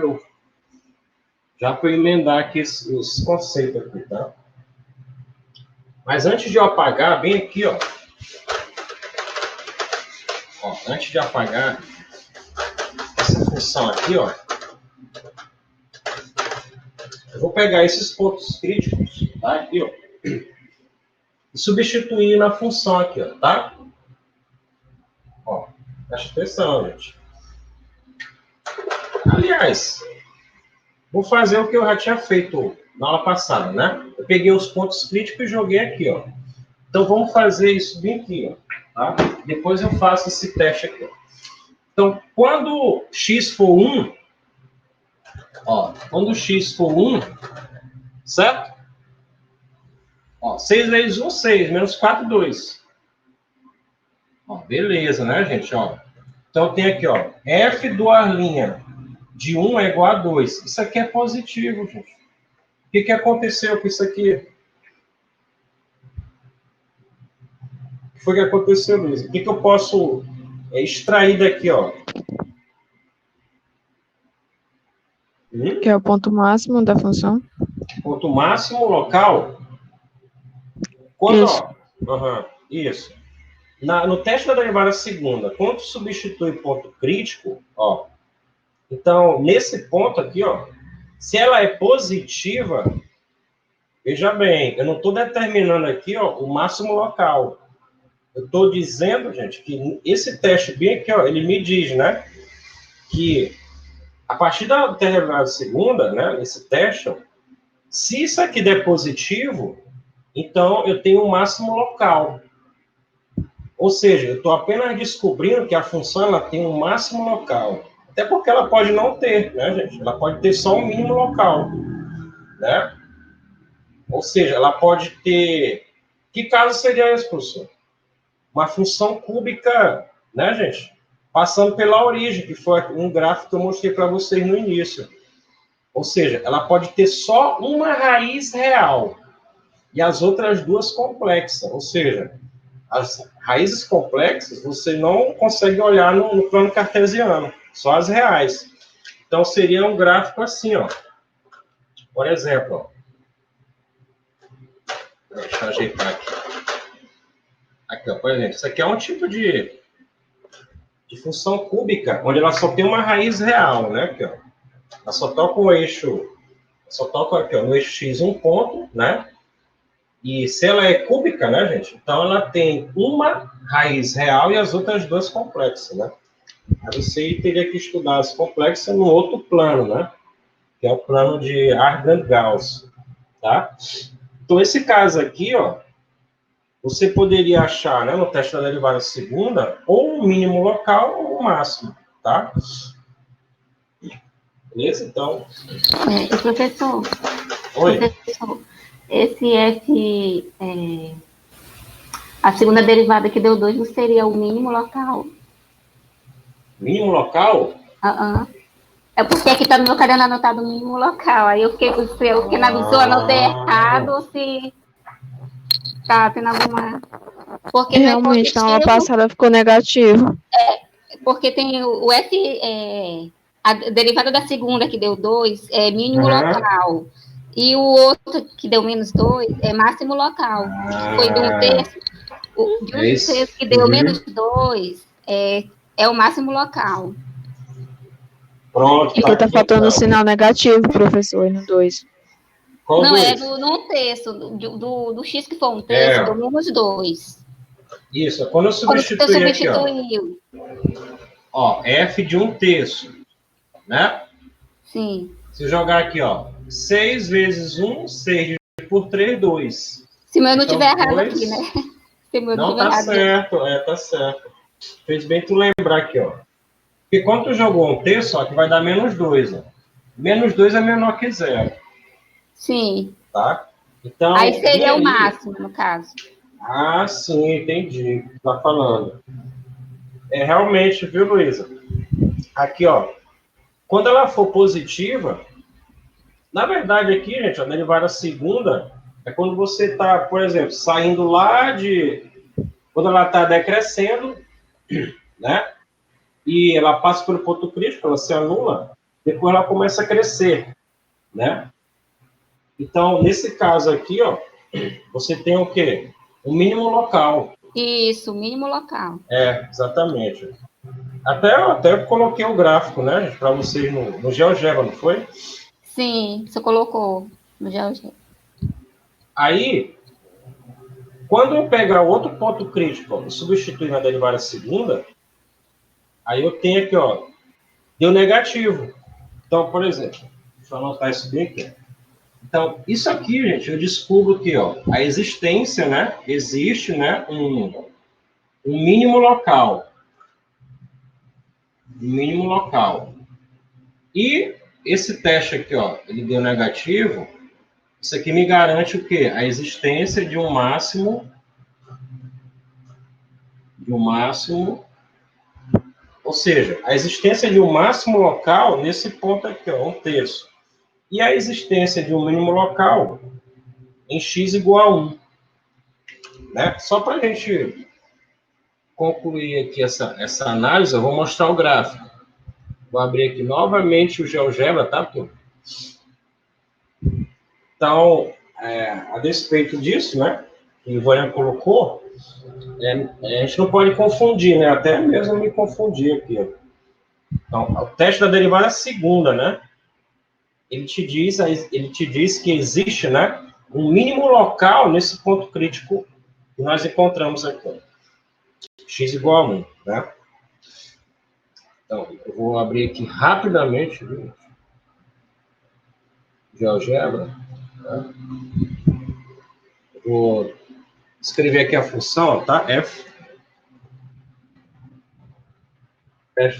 já para eu emendar aqui os conceitos aqui, tá? Mas antes de eu apagar, bem aqui, ó, antes de apagar essa função aqui, ó, eu vou pegar esses pontos críticos, tá? Aqui, ó, e substituir na função aqui, ó, tá? Ó, presta atenção, gente. Aliás, vou fazer o que eu já tinha feito na aula passada, né? Eu peguei os pontos críticos e joguei aqui, ó. Então, vamos fazer isso bem aqui, ó, tá? Depois eu faço esse teste aqui, ó. Então, quando x for 1, ó, quando x for 1, certo? Ó, 6 vezes 1, 6, menos 4, 2. Ó, beleza, né, gente? Ó, então, tem aqui, ó, f duas linhas de 1 é igual a 2. Isso aqui é positivo, gente. O que aconteceu com isso aqui? O que foi que aconteceu, Luiz? O que eu posso extrair daqui, ó? Que é o ponto máximo da função. Ponto máximo local. Quando, Isso. ó, isso. No teste da derivada segunda, quando substitui ponto crítico, ó, então, nesse ponto aqui, ó, se ela é positiva, veja bem, eu não estou determinando aqui, ó, o máximo local. Eu estou dizendo, gente, que esse teste bem aqui, ó, ele me diz, né, que a partir da derivada segunda, né, esse teste, ó, se isso aqui der positivo, então eu tenho um máximo local. Ou seja, eu estou apenas descobrindo que a função ela tem um máximo local. Até porque ela pode não ter, né, gente? Ela pode ter só um mínimo local, né? Ou seja, ela pode ter... Que caso seria esse, professor? Uma função cúbica, né, gente? Passando pela origem, que foi um gráfico que eu mostrei para vocês no início. Ou seja, ela pode ter só uma raiz real e as outras duas complexas. Ou seja, as raízes complexas você não consegue olhar no plano cartesiano, só as reais. Então, seria um gráfico assim, ó. Por exemplo, ó. Deixa eu ajeitar aqui. Aqui, ó, por exemplo, isso aqui é um tipo de função cúbica, onde ela só tem uma raiz real, né? Aqui, ó. Ela só toca o eixo, só toca aqui, ó, no eixo X um ponto, né? E se ela é cúbica, né, gente? Então ela tem uma raiz real e as outras duas complexas, né? Aí você teria que estudar as complexas no outro plano, né? Que é o plano de Argand-Gauss, tá? Então esse caso aqui, ó, você poderia achar, né, no teste da derivada segunda, ou o mínimo local ou o máximo, tá? Beleza? Então. E professor, Oi. esse a segunda derivada que deu 2 não seria o mínimo local? Mínimo local? É porque aqui tá no meu caderno anotado o mínimo local. Aí eu fiquei na visão, anotei errado, ou se tá tendo alguma. Porque não é Realmente, na aula positivo, passada ficou negativo. porque tem o a derivada da segunda que deu 2 é mínimo local. E o outro que deu -2 é máximo local. Foi de um terço. De um terço que deu -2 é o máximo local. Pronto. Porque tá faltando o sinal negativo, professor, no 2. Qual Não, dois? no terço. Do X que for um terço, deu -2. Isso, quando eu substituir aqui, ó, F de um terço, né? Sim. Se jogar aqui, ó, 6 vezes 1, 6 por 3, 2. Se o meu não tiver errado aqui, né? Se o meu não tá certo, tá certo. Fez bem tu lembrar aqui, ó. Porque quando tu jogou um terço, ó, que vai dar -2, ó. -2 é menor que 0. Sim. Tá? Então, aí seria o máximo, no caso. Ah, sim, entendi. Tá falando. É realmente, viu, Luísa? Aqui, ó. Quando ela for positiva, na verdade aqui, gente, a derivada segunda é quando você está, por exemplo, saindo lá de... Quando ela está decrescendo, né? E ela passa pelo ponto crítico, ela se anula, depois ela começa a crescer, né? Então, nesse caso aqui, ó, você tem o quê? O mínimo local. Isso, mínimo local. Exatamente. Até coloquei o gráfico, né, para vocês no GeoGebra, não foi? Sim, você colocou no GeoGebra. Aí, quando eu pegar outro ponto crítico, ó, e substituir na derivada segunda, aí eu tenho aqui, ó, deu negativo. Então, por exemplo, deixa eu anotar isso bem aqui. Então, isso aqui, gente, eu descubro que, ó, a existência, né, existe, né, um mínimo local. Um mínimo local. E esse teste aqui, ó, ele deu negativo. Isso aqui me garante o quê? A existência de um máximo, ou seja, a existência de um máximo local nesse ponto aqui, ó, um terço. E a existência de um mínimo local em x igual a 1. Né? Só para a gente concluir aqui essa análise, eu vou mostrar o gráfico. Vou abrir aqui novamente o GeoGebra, tá, turma? Então, a despeito disso, né, que o Ivan colocou, a gente não pode confundir, né? Até mesmo me confundir aqui. Então, o teste da derivada segunda, né? Ele te diz que existe, né, um mínimo local nesse ponto crítico que nós encontramos aqui. X igual a 1, né? Então, eu vou abrir aqui rapidamente, viu? GeoGebra. Né? Vou escrever aqui a função, tá? F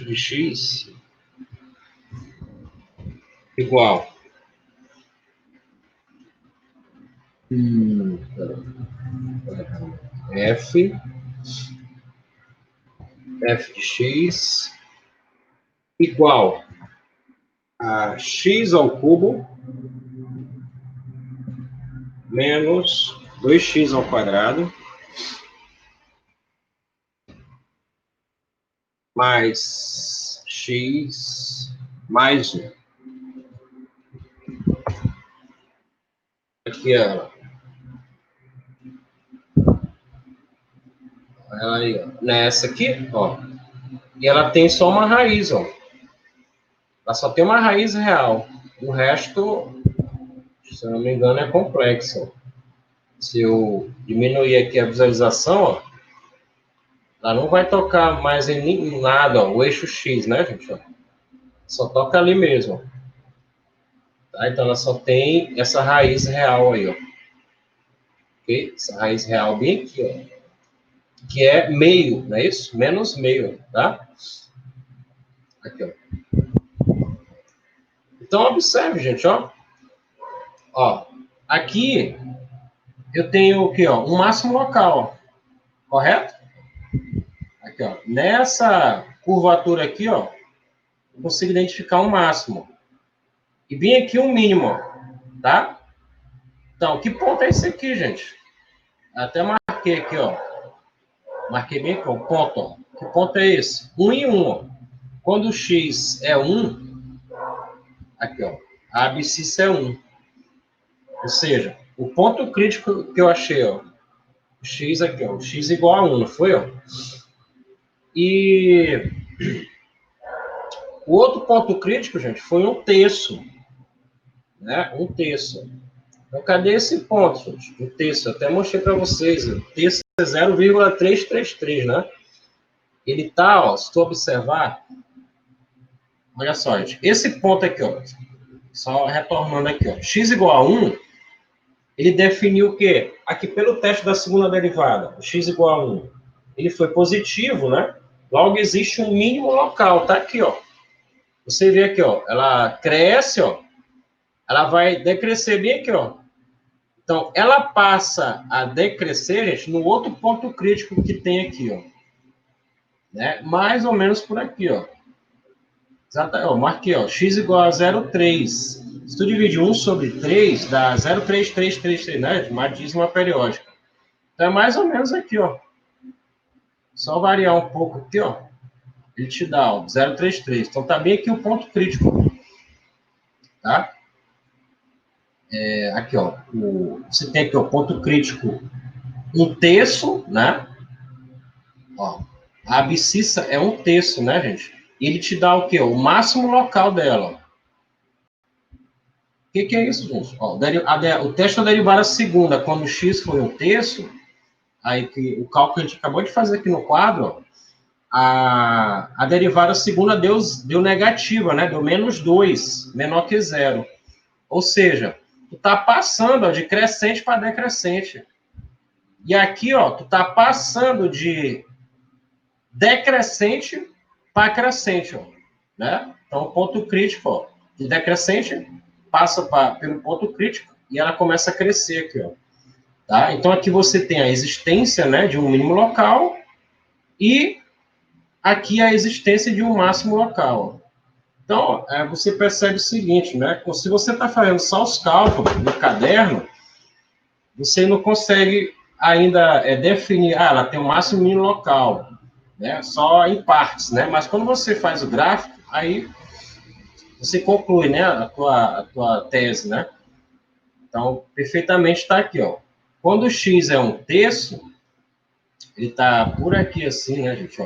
de x igual F de x igual a x ao cubo menos 2x ao quadrado mais x mais 1. Aqui ela aí, ó, nessa aqui, ó, e ela tem só uma raiz, ó. Ela só tem uma raiz real. O resto, se eu não me engano, é complexo. Se eu diminuir aqui a visualização, ó, ela não vai tocar mais em nada, ó, o eixo X, né, gente? Ó. Só toca ali mesmo. Tá? Então, ela só tem essa raiz real aí, ó. Ok? Essa raiz real bem aqui, ó. Que é meio, não é isso? Menos meio, tá? Aqui, ó. Então, observe, gente, ó. Ó, aqui eu tenho o quê, ó? Um máximo local, ó. Correto? Aqui, ó. Nessa curvatura aqui, ó, eu consigo identificar um máximo. E bem aqui um mínimo, ó, tá? Então, que ponto é esse aqui, gente? Até marquei aqui, ó. Marquei bem aqui, ó, o ponto, ó. Que ponto é esse? 1 e 1, ó. Quando o x é 1, aqui, ó, a abscissa é 1. Ou seja, o ponto crítico que eu achei, ó, o x aqui, ó, o x igual a 1, não foi, ó? E o outro ponto crítico, gente, foi um terço, né? Um terço. Então, cadê esse ponto, gente? Um terço, eu até mostrei para vocês, o terço é 0,333, né? Ele tá, ó, se tu observar, olha só, gente, esse ponto aqui, ó, só retornando aqui, ó, x igual a 1, ele definiu o quê? Aqui pelo teste da segunda derivada, x igual a 1, ele foi positivo, né? Logo existe um mínimo local, tá aqui, ó. Você vê aqui, ó, ela cresce, ó, ela vai decrescer bem aqui, ó. Então, ela passa a decrescer, gente, no outro ponto crítico que tem aqui, ó. Né? Mais ou menos por aqui, ó. Exatamente, ó, marquei, ó, x igual a 0,3. Se tu dividir 1 sobre 3, dá 0,3333, né? Uma dízima periódica. Então, é mais ou menos aqui, ó. Só variar um pouco aqui, ó. Ele te dá, ó, 0,33. Então, tá bem aqui o ponto crítico. Tá? Aqui, ó, você tem aqui o ponto crítico, um terço, né? Ó, a abscissa é um terço, né, gente? E ele te dá o quê? O máximo local dela. O que é isso, gente? Ó, o teste da derivada segunda, quando x foi um terço, aí que o cálculo que a gente acabou de fazer aqui no quadro, ó, a derivada segunda deu negativa, né? Deu menos 2, menor que zero. Ou seja, tu tá passando, ó, de crescente para decrescente. E aqui, ó, tu tá passando de decrescente para crescente, ó, né? Então, o ponto crítico, ó, de decrescente passa pelo ponto crítico e ela começa a crescer aqui, ó. Tá? Então, aqui você tem a existência, né, de um mínimo local e aqui a existência de um máximo local. Então, você percebe o seguinte, né? Se você está fazendo só os cálculos no caderno, você não consegue ainda definir, ela tem um máximo e mínimo local, né? Só em partes, né? Mas quando você faz o gráfico, aí você conclui, né, a tua tese, né? Então, perfeitamente está aqui, ó. Quando o x é um terço, ele está por aqui assim, né, gente?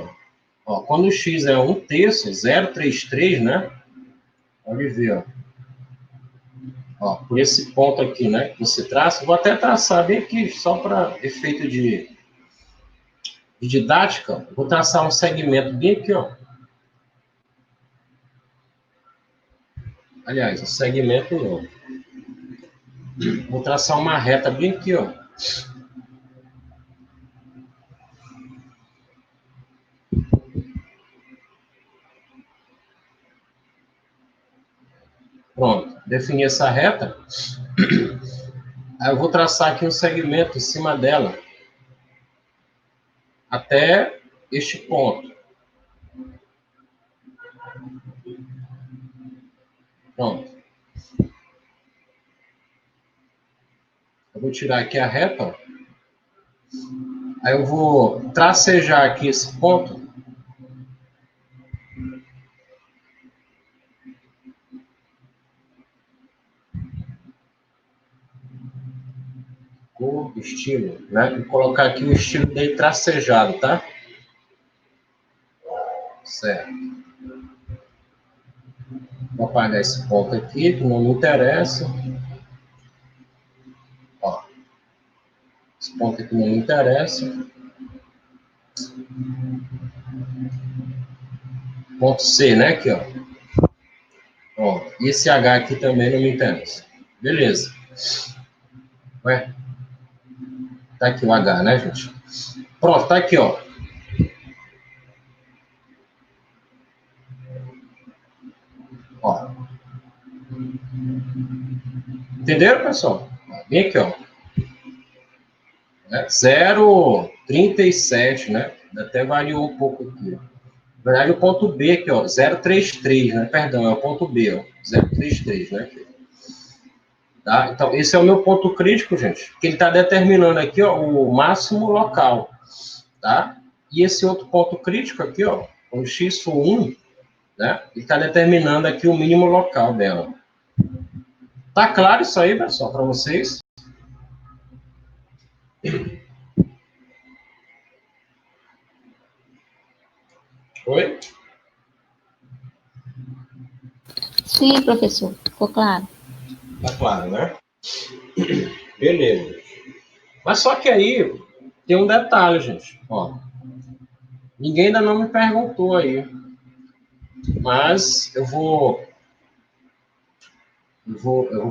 Ó, quando o x é um terço, 0,33, né? Pode ver, ó. Ó, por esse ponto aqui, né, que você traça, vou até traçar bem aqui, só para efeito de didática, vou traçar um segmento bem aqui, ó. Aliás, um segmento novo. Vou traçar uma reta bem aqui, ó. Pronto, defini essa reta. Aí eu vou traçar aqui um segmento em cima dela até este ponto. Pronto. Eu vou tirar aqui a reta, ó. Aí eu vou tracejar aqui esse ponto. Cor, estilo, né? Vou colocar aqui o estilo dele tracejado, tá? Certo. Vou apagar esse ponto aqui, que não me interessa. Ó, esse ponto aqui não me interessa. Ponto C, né? Aqui, ó. Ó, e esse H aqui também não me interessa. Beleza. Ué? Tá aqui o H, né, gente? Pronto, tá aqui, ó. Ó. Entenderam, pessoal? Vem aqui, ó. 0,37, né? Até variou um pouco aqui. Na verdade, o ponto B aqui, ó. 0,33, né? Perdão, é o ponto B, ó. 0,33, né? Tá? Então, esse é o meu ponto crítico, gente. Que ele está determinando aqui, ó, o máximo local. Tá? E esse outro ponto crítico aqui, ó, o x for 1, né? Ele está determinando aqui o mínimo local dela. Tá claro isso aí, pessoal, para vocês? Oi? Sim, professor, ficou claro. Tá claro, né? Beleza. Mas só que aí tem um detalhe, gente. Ó, ninguém ainda não me perguntou aí. Mas eu vou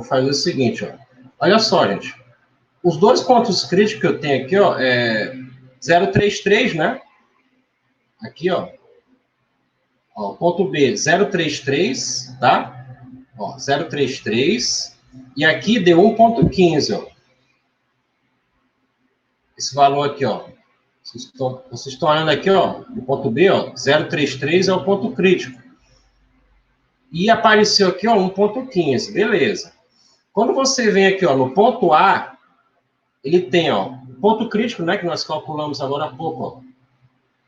fazer o seguinte, ó. Olha só, gente. Os dois pontos críticos que eu tenho aqui, ó, é 0,33, né? Aqui, ó. Ó, ponto B, 0,33, tá? Ó, 0,33. E aqui deu 1,15, ó. Esse valor aqui, ó. Vocês estão olhando aqui, ó, no ponto B, ó, 0,33 é o ponto crítico. E apareceu aqui, ó, 1,15, beleza. Quando você vem aqui, ó, no ponto A, ele tem, ó, o ponto crítico, né, que nós calculamos agora há pouco, ó,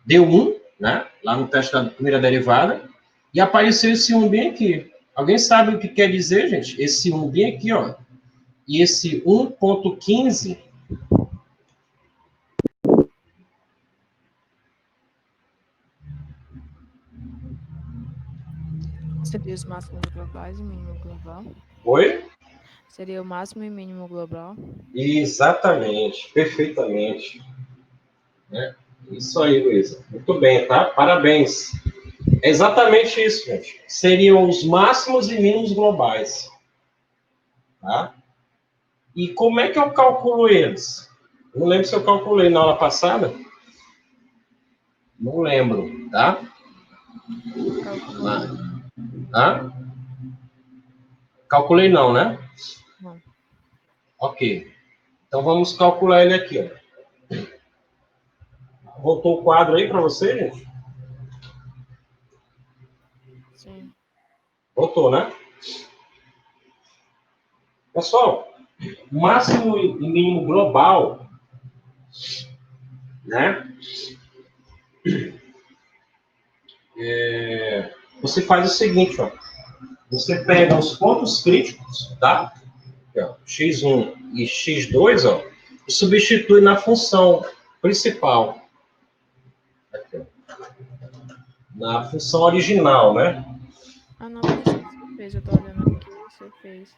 deu 1, né, lá no teste da primeira derivada, e apareceu esse 1 bem aqui. Alguém sabe o que quer dizer, gente? Esse 1 bem aqui, ó, e esse 1,15... Seria os máximos globais e mínimo global? Oi? Seria o máximo e mínimo global? Exatamente, perfeitamente. Né? Isso aí, Luísa. Muito bem, tá? Parabéns. É exatamente isso, gente. Seriam os máximos e mínimos globais. Tá? E como é que eu calculo eles? Não lembro se eu calculei na aula passada. Não lembro, tá? Calculou. Tá? Calculei não, né? Não. Ok. Então vamos calcular ele aqui, ó. Voltou o quadro aí para você, gente? Sim. Voltou, né? Pessoal, máximo e mínimo global, né? Você faz o seguinte, ó. Você pega os pontos críticos, tá? Aqui, ó, x1 e x2, ó, e substitui na função principal. Aqui, ó. Na função original, né? Ah, não, foi isso que você fez. Eu tô olhando aqui, você fez.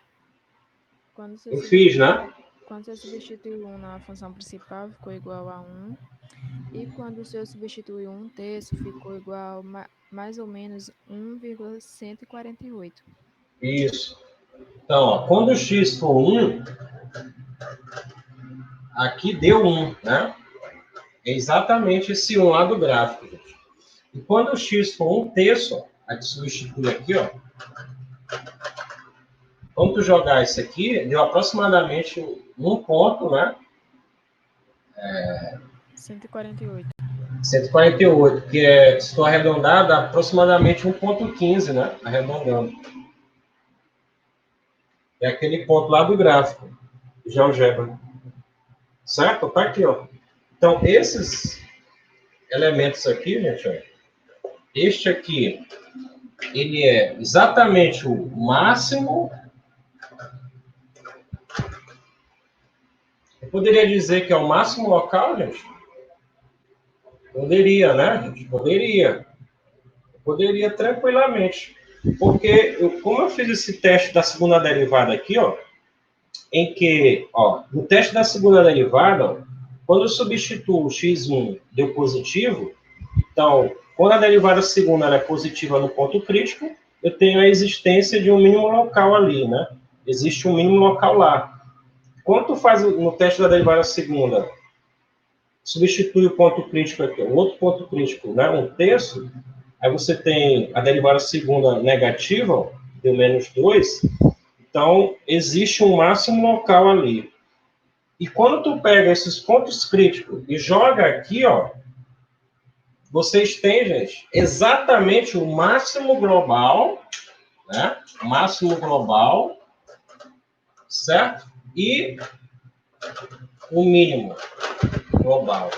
Quando você Eu fiz, né? Quando você substituiu 1 na função principal, ficou igual a 1. E quando você substituiu 1/3, ficou igual a mais ou menos 1,148. Isso. Então, ó, quando o x for 1, aqui deu 1, né? É exatamente esse 1 lá do gráfico, gente. E quando o x for 1/3, ó, a gente substitui aqui, ó. Quando tu jogar isso aqui, deu aproximadamente 1 ponto, né? 148. 148, que é, se for arredondar, dá aproximadamente 1,15, né? Arredondando. É aquele ponto lá do gráfico, de GeoGebra. Certo? Tá aqui, ó. Então, esses elementos aqui, gente, ó, este aqui, ele é exatamente o máximo. Eu poderia dizer que é o máximo local, gente? Poderia, né, gente? Poderia tranquilamente. Porque, como eu fiz esse teste da segunda derivada aqui, ó, em que, ó, no teste da segunda derivada, ó, quando eu substituo o x1 deu positivo, então, quando a derivada segunda ela é positiva no ponto crítico, eu tenho a existência de um mínimo local ali, né? Existe um mínimo local lá. Quando tu faz no teste da derivada segunda, substitui o ponto crítico aqui, o outro ponto crítico, né? 1/3, aí você tem a derivada segunda negativa, ó, deu -2, então existe um máximo local ali. E quando tu pega esses pontos críticos e joga aqui, ó, vocês têm, gente, exatamente o máximo global, né? O máximo global, certo? E o mínimo global.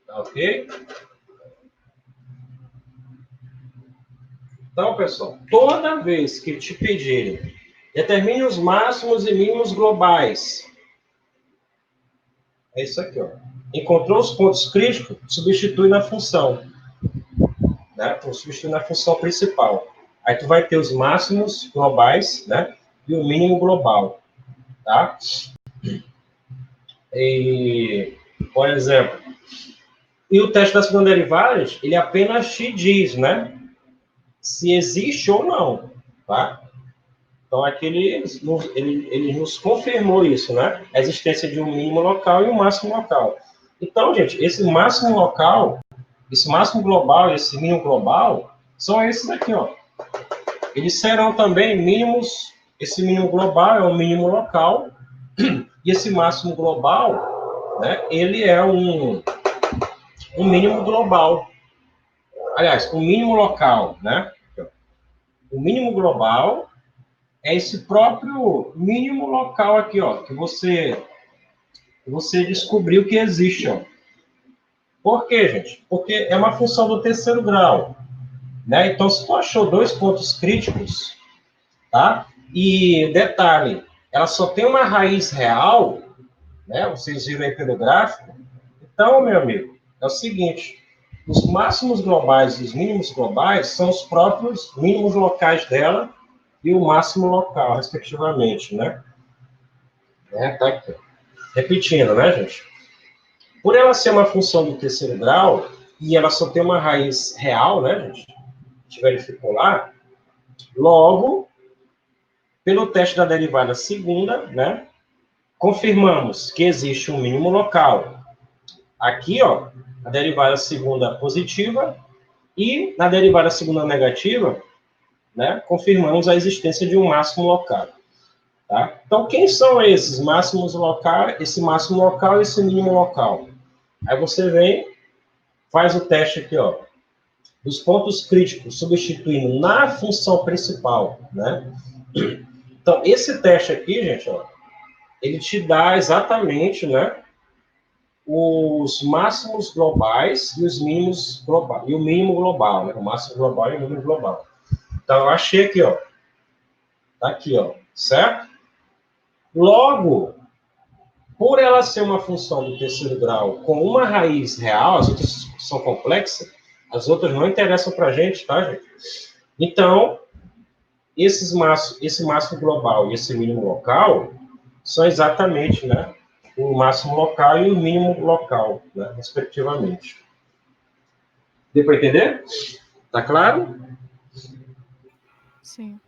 Tá ok? Então, pessoal, toda vez que te pedirem, determine os máximos e mínimos globais. É isso aqui, ó. Encontrou os pontos críticos, substitui na função. Né? Então, substitui na função principal. Aí tu vai ter os máximos globais, né? E o mínimo global, tá? E, por exemplo, e o teste das segundas derivadas, ele apenas te diz, né? Se existe ou não, tá? Então, aqui ele nos confirmou isso, né? A existência de um mínimo local e um máximo local. Então, gente, esse máximo local, esse máximo global e esse mínimo global, são esses aqui, ó. Eles serão também mínimos, esse mínimo global é um mínimo local, e esse máximo global, né, ele é um mínimo global. Aliás, um mínimo local, né? O mínimo global é esse próprio mínimo local aqui, ó, que você descobriu que existe, ó. Por quê, gente? Porque é uma função do terceiro grau, né? Então, se tu achou dois pontos críticos, tá? E detalhe, ela só tem uma raiz real, né? Vocês viram aí pelo gráfico. Então, meu amigo, é o seguinte: os máximos globais e os mínimos globais são os próprios mínimos locais dela e o máximo local, respectivamente, né? Tá aqui. Repetindo, né, gente? Por ela ser uma função do terceiro grau e ela só tem uma raiz real, né, gente? A gente verificou lá. Logo, pelo teste da derivada segunda, né, confirmamos que existe um mínimo local. Aqui, ó, a derivada segunda positiva e na derivada segunda negativa, né, confirmamos a existência de um máximo local. Tá? Então, quem são esses máximos locais, esse máximo local e esse mínimo local? Aí você vem, faz o teste aqui, ó, dos pontos críticos, substituindo na função principal, né? Então, esse teste aqui, gente, ó, ele te dá exatamente, né, os máximos globais e os mínimos globais, e o mínimo global, né? O máximo global e o mínimo global. Então, eu achei aqui, ó. Tá aqui, ó. Certo? Logo, por ela ser uma função do terceiro grau com uma raiz real, as outras são complexas, as outras não interessam para a gente, tá, gente? Então, esse máximo global e esse mínimo local são exatamente, né, o máximo local e o mínimo local, né, respectivamente. Deu para entender? Tá claro? Sim.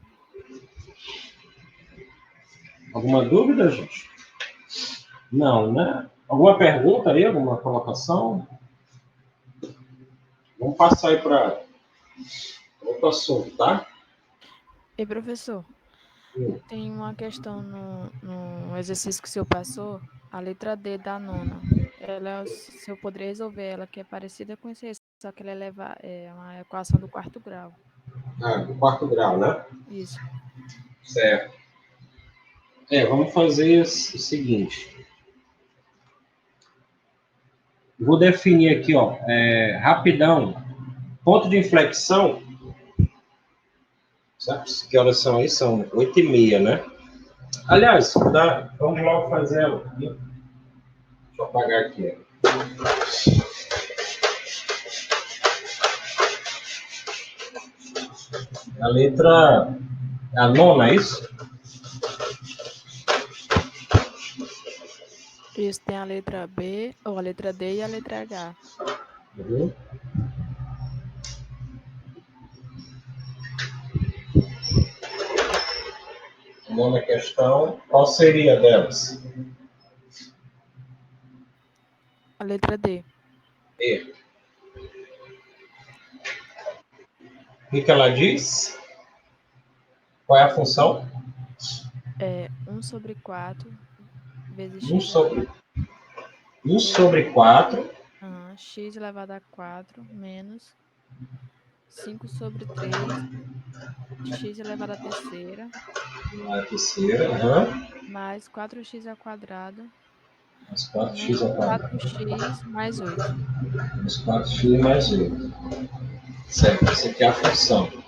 Alguma dúvida, gente? Não, né? Alguma pergunta aí? Alguma colocação? Vamos passar aí para outro assunto, tá? E professor, tem uma questão no exercício que o senhor passou, a letra D da nona. Ela, se eu poderia resolver ela, que é parecida com esse, só que ela é uma equação do quarto grau. Do quarto grau, né? Isso. Certo. Vamos fazer o seguinte. Vou definir aqui, ó, rapidão, ponto de inflexão. Sabe que horas são aí? São 8h30, né? Aliás, vamos logo fazer ela. Deixa eu apagar aqui. A letra... A nona, é isso? Isso, tem a letra B, ou a letra D e a letra H. Uhum. Nona questão. Qual seria delas? A letra D. E. O que ela diz? Qual é a função? É 1 sobre 4 vezes 1 x sobre 4 x elevado a 4 menos 5 sobre 3 x elevado à terceira na terceira, mais 4x ao quadrado mais 4x menos ao quadrado. 4x mais 8. Mais 4x mais 8. Certo, essa aqui é a função.